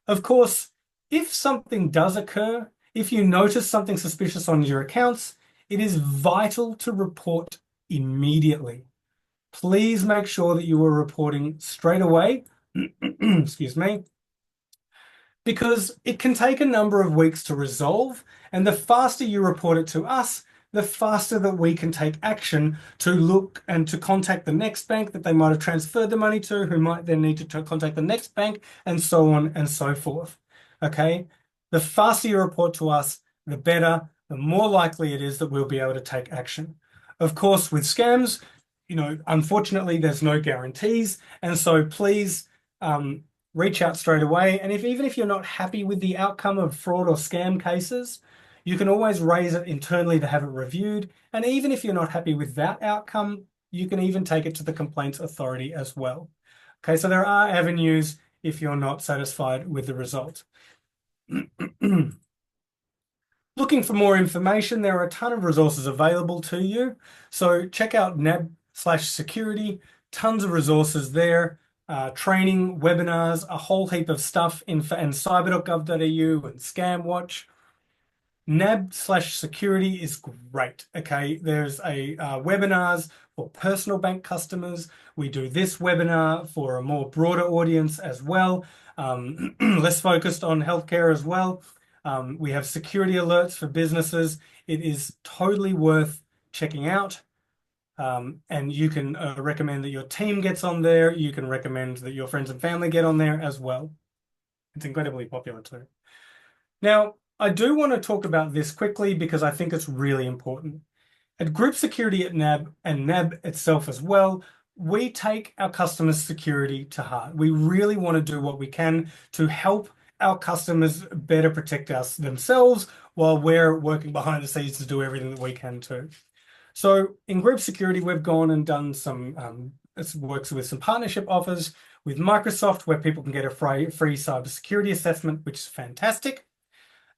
Of course, if something does occur, if you notice something suspicious on your accounts, it is vital to report immediately. Please make sure that you are reporting straight away, excuse me, because it can take a number of weeks to resolve, and the faster you report it to us, the faster that we can take action to look and to contact the next bank that they might have transferred the money to, who might then need to contact the next bank, and so on and so forth. Okay? The faster you report to us, the better, the more likely it is that we'll be able to take action. Of course, with scams, unfortunately, there's no guarantees, and so please reach out straight away. And even if you're not happy with the outcome of fraud or scam cases, you can always raise it internally to have it reviewed. And even if you're not happy with that outcome, you can even take it to the complaints authority as well. Okay, so there are avenues if you're not satisfied with the result. Looking for more information, there are a ton of resources available to you. So check out NAB/security, tons of resources there. Training, webinars, a whole heap of stuff and cyber.gov.au and ScamWatch. NAB/security is great. Okay, there's a webinars for personal bank customers. We do this webinar for a more broader audience as well, less focused on healthcare as well. We have security alerts for businesses. It is totally worth checking out. And you can recommend that your team gets on there. You can recommend that your friends and family get on there as well. It's incredibly popular too. Now, I do want to talk about this quickly because I think it's really important. At Group Security at NAB and NAB itself as well, we take our customers' security to heart. We really want to do what we can to help our customers better protect themselves while we're working behind the scenes to do everything that we can too. So in group security, we've gone and done some, it works with some partnership offers with Microsoft where people can get a free cybersecurity assessment, which is fantastic.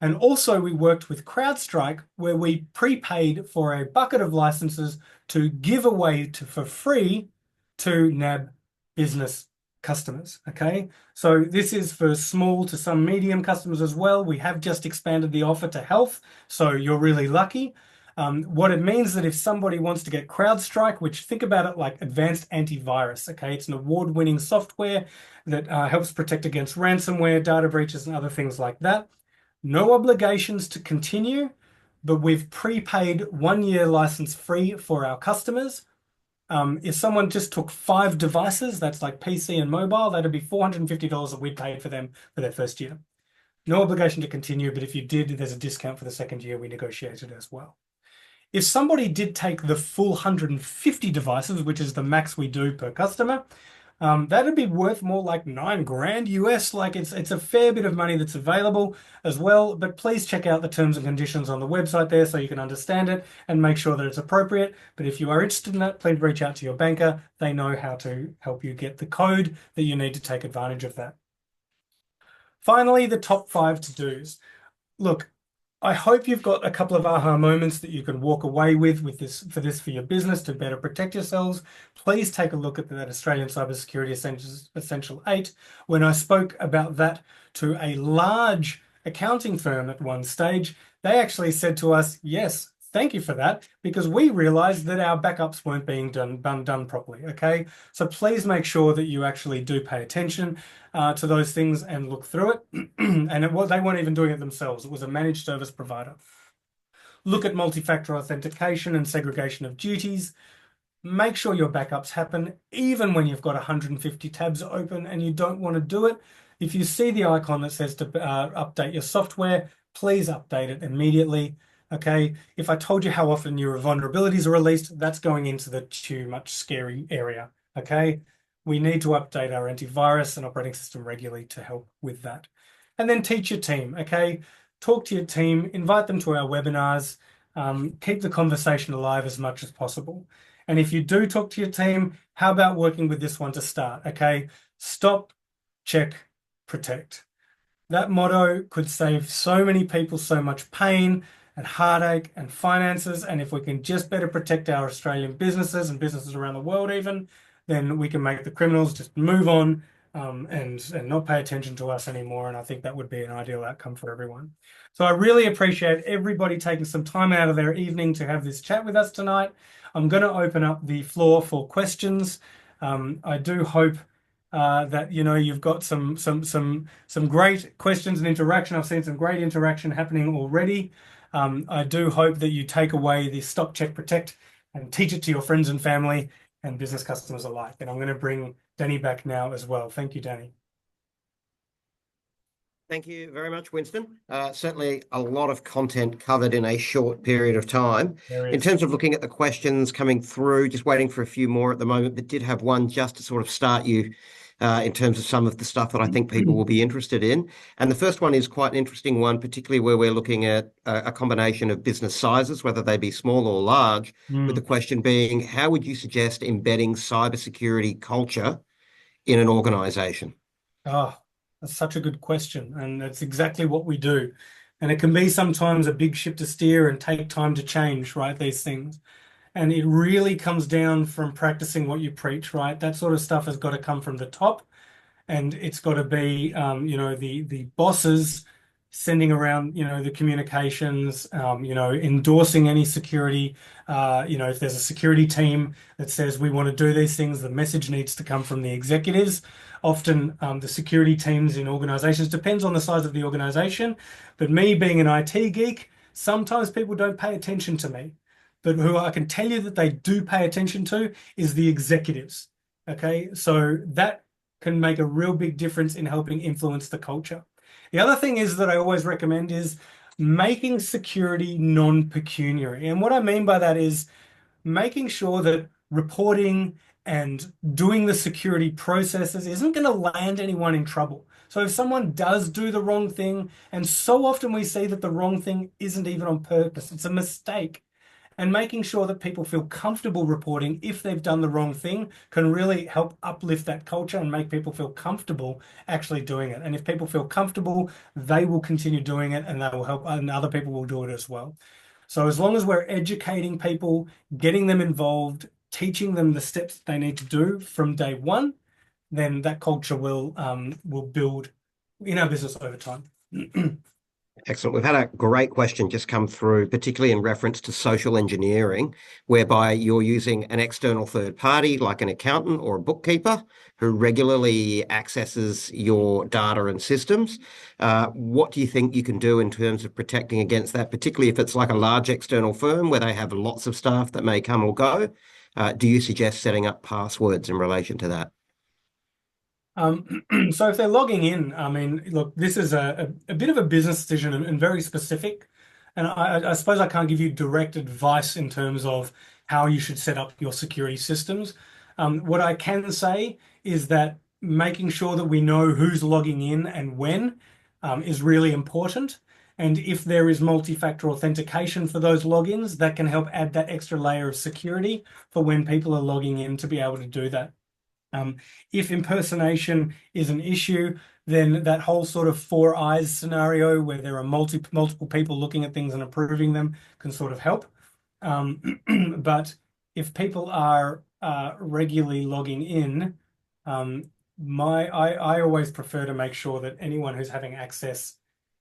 And also we worked with CrowdStrike where we prepaid for a bucket of licenses to give away for free to NAB business customers. Okay, so this is for small to some medium customers as well. We have just expanded the offer to health, so you're really lucky. What it means that if somebody wants to get CrowdStrike, which think about it like advanced antivirus, okay, it's an award-winning software that helps protect against ransomware, data breaches, and other things like that. No obligations to continue, but we've prepaid 1 year license free for our customers. If someone just took 5 devices, that's like PC and mobile, that'd be $450 that we paid for them for their first year. No obligation to continue, but if you did, there's a discount for the second year we negotiated as well. If somebody did take the full 150 devices, which is the max we do per customer, that'd be worth more like $9,000 US. Like it's a fair bit of money that's available as well. But please check out the terms and conditions on the website there so you can understand it and make sure that it's appropriate. But if you are interested in that, please reach out to your banker. They know how to help you get the code that you need to take advantage of that. Finally, the top 5 to-dos. Look, I hope you've got a couple of aha moments that you can walk away with this for your business to better protect yourselves. Please take a look at that Australian Cybersecurity Essential 8. When I spoke about that to a large accounting firm at one stage, they actually said to us, yes, thank you for that, because we realized that our backups weren't being done properly, okay? So please make sure that you actually do pay attention to those things and look through it. And they weren't even doing it themselves. It was a managed service provider. Look at multi-factor authentication and segregation of duties. Make sure your backups happen even when you've got 150 tabs open and you don't want to do it. If you see the icon that says to update your software, please update it immediately. Okay, if I told you how often your vulnerabilities are released, that's going into the too much scary area. Okay, we need to update our antivirus and operating system regularly to help with that. And then teach your team. Okay, talk to your team, invite them to our webinars, keep the conversation alive as much as possible. And if you do talk to your team, how about working with this one to start? Okay, stop, check, protect. That motto could save so many people so much pain and heartache and finances. And if we can just better protect our Australian businesses and businesses around the world even, then we can make the criminals just move on and not pay attention to us anymore. And I think that would be an ideal outcome for everyone. So I really appreciate everybody taking some time out of their evening to have this chat with us tonight. I'm going to open up the floor for questions. I do hope that you've got some great questions and interaction. I've seen some great interaction happening already. I do hope that you take away the stop, check, protect and teach it to your friends and family and business customers alike. And I'm going to bring Danny back now as well. Thank you, Danny. Thank you very much, Winston. Certainly a lot of content covered in a short period of time. In terms of looking at the questions coming through, just waiting for a few more at the moment, but did have one just to sort of start you in terms of some of the stuff that I think people will be interested in. And the first one is quite an interesting one, particularly where we're looking at a combination of business sizes, whether they be small or large, with the question being, how would you suggest embedding cybersecurity culture in an organization? Oh, that's such a good question. And that's exactly what we do. And it can be sometimes a big ship to steer and take time to change, right? These things. And it really comes down from practicing what you preach, right? That sort of stuff has got to come from the top. And it's got to be, the bosses sending around, the communications, endorsing any security. If there's a security team that says we want to do these things, the message needs to come from the executives. Often the security teams in organizations, depends on the size of the organization. But me being an IT geek, sometimes people don't pay attention to me. But who I can tell you that they do pay attention to is the executives. Okay, so that can make a real big difference in helping influence the culture. The other thing is that I always recommend is making security non-pecuniary. And what I mean by that is making sure that reporting and doing the security processes isn't going to land anyone in trouble. So if someone does do the wrong thing, and so often we see that the wrong thing isn't even on purpose, it's a mistake. And making sure that people feel comfortable reporting if they've done the wrong thing can really help uplift that culture and make people feel comfortable actually doing it. And if people feel comfortable, they will continue doing it and that will help, and other people will do it as well. So as long as we're educating people, getting them involved, teaching them the steps they need to do from day one, then that culture will build in our business over time. Excellent. We've had a great question just come through, particularly in reference to social engineering, whereby you're using an external third party like an accountant or a bookkeeper who regularly accesses your data and systems. What do you think you can do in terms of protecting against that, particularly if it's like a large external firm where they have lots of staff that may come or go? Do you suggest setting up passwords in relation to that? So if they're logging in, I mean, look, this is a bit of a business decision and very specific. And I suppose I can't give you direct advice in terms of how you should set up your security systems. What I can say is that making sure that we know who's logging in and when is really important. And if there is multi-factor authentication for those logins, that can help add that extra layer of security for when people are logging in to be able to do that. If impersonation is an issue, then that whole sort of four eyes scenario where there are multiple people looking at things and approving them can sort of help. But if people are regularly logging in, I always prefer to make sure that anyone who's having access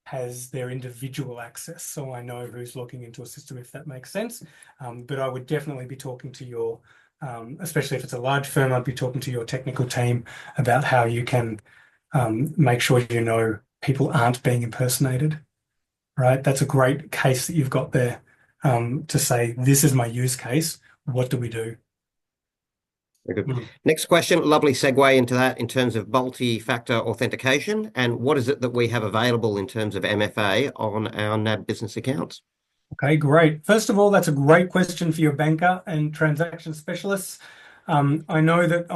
has their individual access, so I know who's logging into a system, if that makes sense. But I would definitely be talking to your especially if it's a large firm, I'd be talking to your technical team about how you can make sure you know people aren't being impersonated, right? That's a great case that you've got there to say, this is my use case. What do we do? Very good. Next question, lovely segue into that in terms of multi-factor authentication. And what is it that we have available in terms of MFA on our NAB business accounts? Okay, great. First of all, that's a great question for your banker and transaction specialists. I know that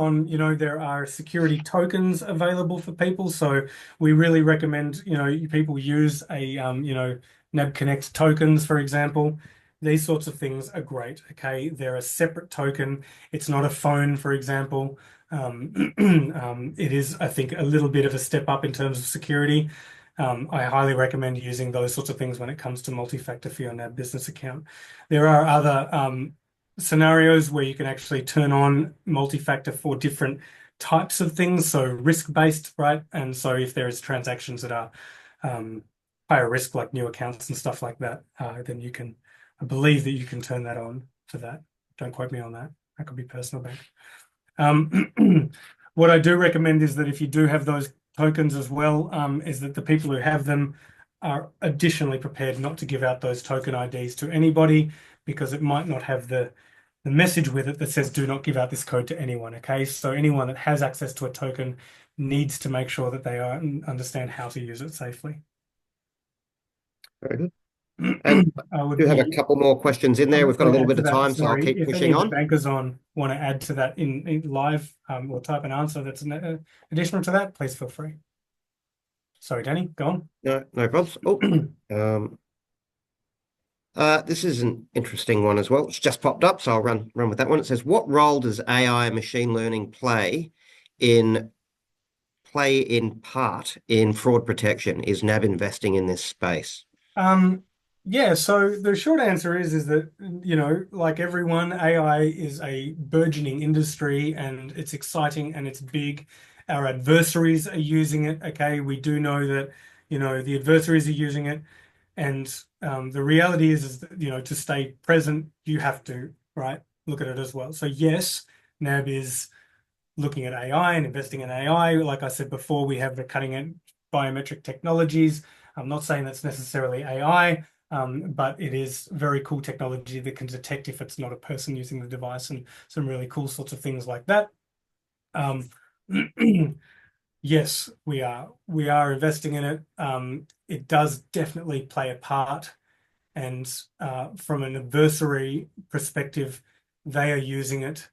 there are security tokens available for people, so we really recommend, people use a, NAB Connect tokens, for example. These sorts of things are great, okay? They're a separate token. It's not a phone, for example. It is, I think, a little bit of a step up in terms of security. I highly recommend using those sorts of things when it comes to multi-factor for your NAB business account. There are other scenarios where you can actually turn on multi-factor for different types of things, so risk-based, right? And so if there is transactions that are higher risk, like new accounts and stuff like that, then I believe that you can turn that on for that. Don't quote me on that. That could be personal bank. What I do recommend is that if you do have those tokens as well, is that the people who have them are additionally prepared not to give out those token IDs to anybody, because it might not have the message with it that says do not give out this code to anyone. Okay, so anyone that has access to a token needs to make sure that they understand how to use it safely. Very good. And we do have a couple more questions in there. We've got a little bit of time, so I'll keep if pushing any of on. the bankers want to add to that in live or type an answer that's additional to that, please feel free. Sorry, Danny, go on. No problems. This is an interesting one as well. It's just popped up, so I'll run with that one. It says, what role does AI and machine learning play in part in fraud protection? Is NAB investing in this space? Yeah, so the short answer is that, like everyone, AI is a burgeoning industry and it's exciting and it's big. Our adversaries are using it. Okay, we do know that, the adversaries are using it. And the reality is that, to stay present, you have to, right, look at it as well. So yes, NAB is looking at AI and investing in AI. Like I said before, we have the cutting edge biometric technologies. I'm not saying that's necessarily AI, but it is very cool technology that can detect if it's not a person using the device and some really cool sorts of things like that. Yes, we are investing in it. It does definitely play a part. And from an adversary perspective, they are using it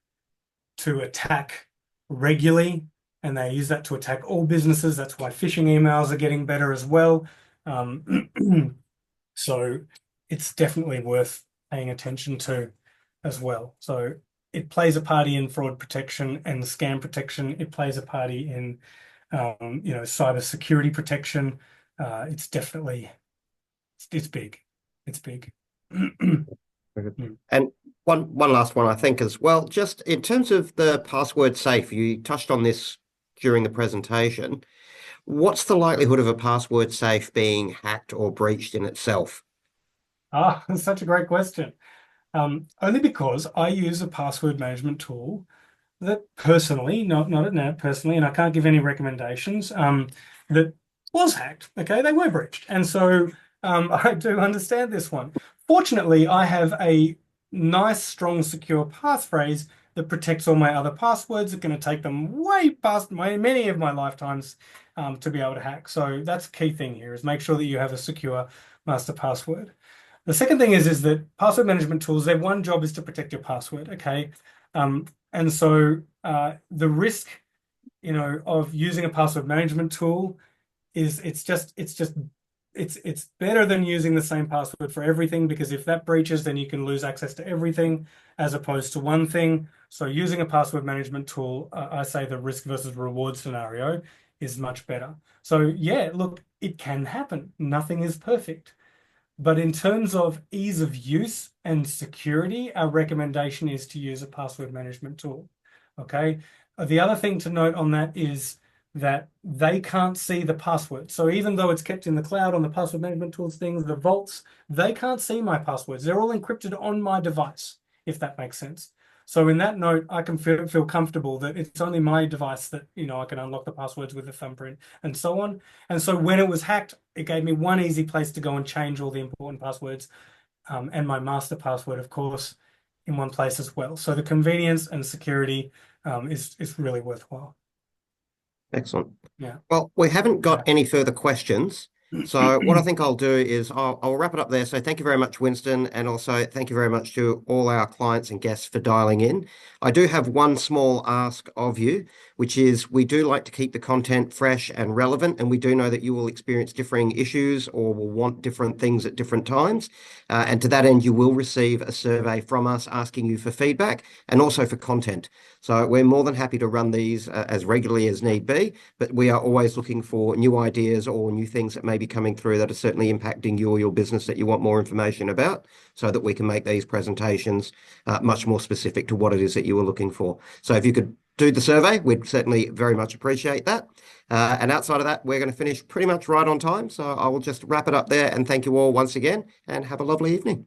to attack regularly, and they use that to attack all businesses. That's why phishing emails are getting better as well. So it's definitely worth paying attention to as well. So it plays a party in fraud protection and scam protection. It plays a party in, cyber security protection. It's definitely, it's big. It's big. Mm. And one last one, I think, as well. Just in terms of the password safe, you touched on this during the presentation. What's the likelihood of a password safe being hacked or breached in itself? That's such a great question. Only because I use a password management tool that personally, not at NAB personally, and I can't give any recommendations, that was hacked. Okay, they were breached. And so I do understand this one. Fortunately, I have a nice, strong, secure passphrase that protects all my other passwords. It's going to take them way past many of my lifetimes to be able to hack. So that's a key thing here is make sure that you have a secure master password. The second thing is that password management tools, their one job is to protect your password, okay? And so the risk, of using a password management tool is it's better than using the same password for everything, because if that breaches, then you can lose access to everything as opposed to one thing. So using a password management tool, I say the risk versus reward scenario is much better. So yeah, look, it can happen. Nothing is perfect. But in terms of ease of use and security, our recommendation is to use a password management tool. Okay. The other thing to note on that is that they can't see the password. So even though it's kept in the cloud on the password management tools things, the vaults, they can't see my passwords. They're all encrypted on my device, if that makes sense. So in that note, I can feel comfortable that it's only my device that, I can unlock the passwords with a thumbprint and so on. And so when it was hacked, it gave me one easy place to go and change all the important passwords, and my master password, of course, in one place as well. So the convenience and security is really worthwhile. Excellent. Yeah. Well, we haven't got any further questions. So what I think I'll do is I'll wrap it up there. So thank you very much, Winston, and also thank you very much to all our clients and guests for dialing in. I do have one small ask of you, which is we do like to keep the content fresh and relevant, and we do know that you will experience differing issues or will want different things at different times. And to that end, you will receive a survey from us asking you for feedback and also for content. So we're more than happy to run these as regularly as need be, but we are always looking for new ideas or new things that may be coming through that are certainly impacting you or your business that you want more information about, so that we can make these presentations much more specific to what it is that you were looking for. So if you could do the survey, we'd certainly very much appreciate that. And outside of that, we're going to finish pretty much right on time. So I will just wrap it up there and thank you all once again and have a lovely evening.